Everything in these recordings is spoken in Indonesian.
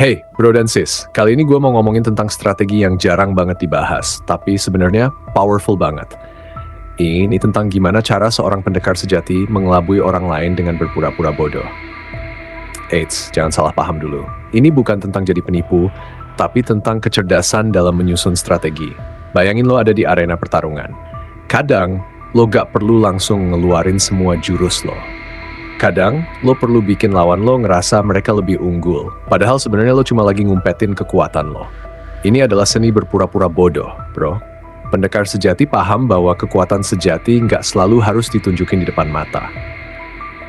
Hey, bro dan sis, kali ini gue mau ngomongin tentang strategi yang jarang banget dibahas, tapi sebenarnya powerful banget. Ini tentang gimana cara seorang pendekar sejati mengelabui orang lain dengan berpura-pura bodoh. Eits, jangan salah paham dulu. Ini bukan tentang jadi penipu, tapi tentang kecerdasan dalam menyusun strategi. Bayangin lo ada di arena pertarungan. Kadang, lo gak perlu langsung ngeluarin semua jurus lo. Kadang, lo perlu bikin lawan lo ngerasa mereka lebih unggul, padahal sebenarnya lo cuma lagi ngumpetin kekuatan lo. Ini adalah seni berpura-pura bodoh, bro. Pendekar sejati paham bahwa kekuatan sejati nggak selalu harus ditunjukin di depan mata.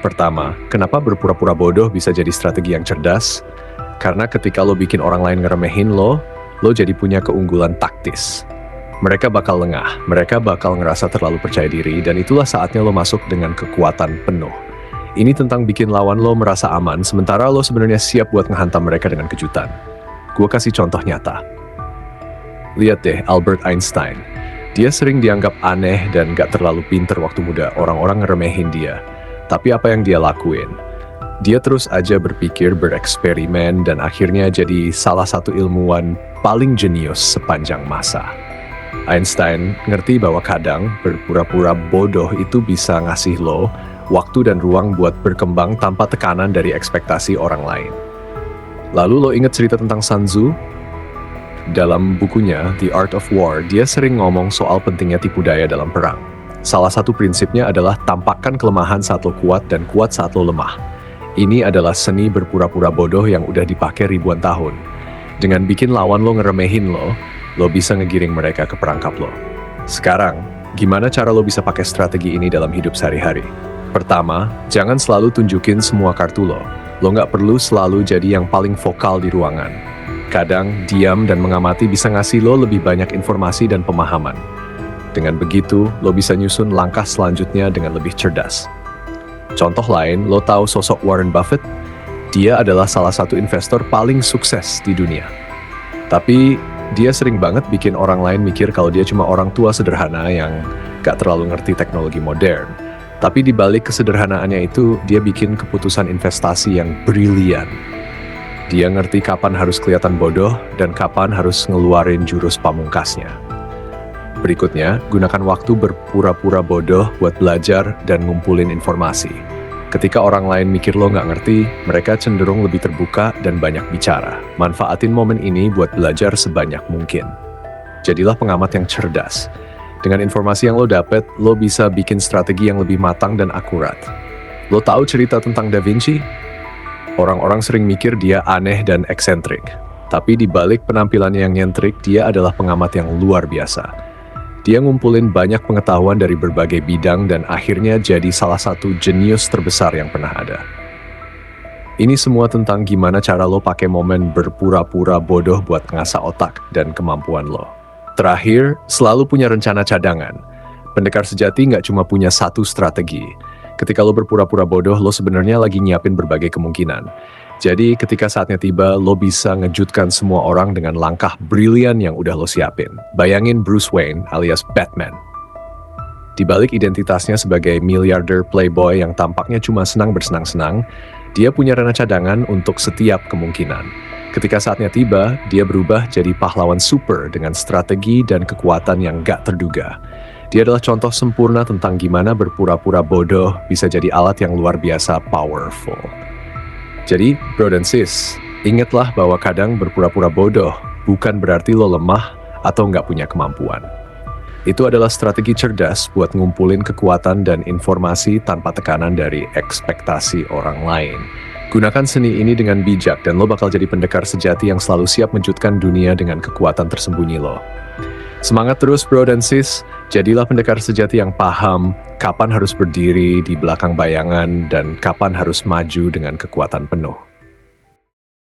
Pertama, kenapa berpura-pura bodoh bisa jadi strategi yang cerdas? Karena ketika lo bikin orang lain ngeremehin lo jadi punya keunggulan taktis. Mereka bakal lengah, mereka bakal ngerasa terlalu percaya diri, dan itulah saatnya lo masuk dengan kekuatan penuh. Ini tentang bikin lawan lo merasa aman, sementara lo sebenarnya siap buat ngehantam mereka dengan kejutan. Gue kasih contoh nyata. Lihat deh Albert Einstein. Dia sering dianggap aneh dan gak terlalu pinter waktu muda, orang-orang ngeremehin dia. Tapi apa yang dia lakuin? Dia terus aja berpikir, bereksperimen, dan akhirnya jadi salah satu ilmuwan paling jenius sepanjang masa. Einstein ngerti bahwa kadang berpura-pura bodoh itu bisa ngasih lo waktu dan ruang buat berkembang tanpa tekanan dari ekspektasi orang lain. Lalu lo inget cerita tentang Sun Tzu? Dalam bukunya The Art of War, dia sering ngomong soal pentingnya tipu daya dalam perang. Salah satu prinsipnya adalah tampakkan kelemahan saat lo kuat dan kuat saat lo lemah. Ini adalah seni berpura-pura bodoh yang udah dipakai ribuan tahun. Dengan bikin lawan lo ngeremehin lo bisa ngegiring mereka ke perangkap lo. Sekarang, gimana cara lo bisa pakai strategi ini dalam hidup sehari-hari? Pertama, jangan selalu tunjukin semua kartu lo. Lo nggak perlu selalu jadi yang paling vokal di ruangan. Kadang, diam dan mengamati bisa ngasih lo lebih banyak informasi dan pemahaman. Dengan begitu, lo bisa nyusun langkah selanjutnya dengan lebih cerdas. Contoh lain, lo tahu sosok Warren Buffett? Dia adalah salah satu investor paling sukses di dunia. Tapi, dia sering banget bikin orang lain mikir kalau dia cuma orang tua sederhana yang gak terlalu ngerti teknologi modern. Tapi di balik kesederhanaannya itu, dia bikin keputusan investasi yang brilian. Dia ngerti kapan harus kelihatan bodoh dan kapan harus ngeluarin jurus pamungkasnya. Berikutnya, gunakan waktu berpura-pura bodoh buat belajar dan ngumpulin informasi. Ketika orang lain mikir lo nggak ngerti, mereka cenderung lebih terbuka dan banyak bicara. Manfaatin momen ini buat belajar sebanyak mungkin. Jadilah pengamat yang cerdas. Dengan informasi yang lo dapet, lo bisa bikin strategi yang lebih matang dan akurat. Lo tahu cerita tentang Da Vinci? Orang-orang sering mikir dia aneh dan eksentrik. Tapi di balik penampilannya yang nyentrik, dia adalah pengamat yang luar biasa. Dia ngumpulin banyak pengetahuan dari berbagai bidang dan akhirnya jadi salah satu jenius terbesar yang pernah ada. Ini semua tentang gimana cara lo pakai momen berpura-pura bodoh buat ngasah otak dan kemampuan lo. Terakhir, selalu punya rencana cadangan. Pendekar sejati nggak cuma punya satu strategi. Ketika lo berpura-pura bodoh, lo sebenarnya lagi nyiapin berbagai kemungkinan. Jadi, ketika saatnya tiba, lo bisa ngejutkan semua orang dengan langkah brilian yang udah lo siapin. Bayangin Bruce Wayne alias Batman. Di balik identitasnya sebagai miliarder playboy yang tampaknya cuma senang bersenang-senang, dia punya rencana cadangan untuk setiap kemungkinan. Ketika saatnya tiba, dia berubah jadi pahlawan super dengan strategi dan kekuatan yang gak terduga. Dia adalah contoh sempurna tentang gimana berpura-pura bodoh bisa jadi alat yang luar biasa powerful. Jadi, bro dan sis, ingatlah bahwa kadang berpura-pura bodoh bukan berarti lo lemah atau nggak punya kemampuan. Itu adalah strategi cerdas buat ngumpulin kekuatan dan informasi tanpa tekanan dari ekspektasi orang lain. Gunakan seni ini dengan bijak dan lo bakal jadi pendekar sejati yang selalu siap menjutkan dunia dengan kekuatan tersembunyi lo. Semangat terus bro dan sis, jadilah pendekar sejati yang paham kapan harus berdiri di belakang bayangan dan kapan harus maju dengan kekuatan penuh.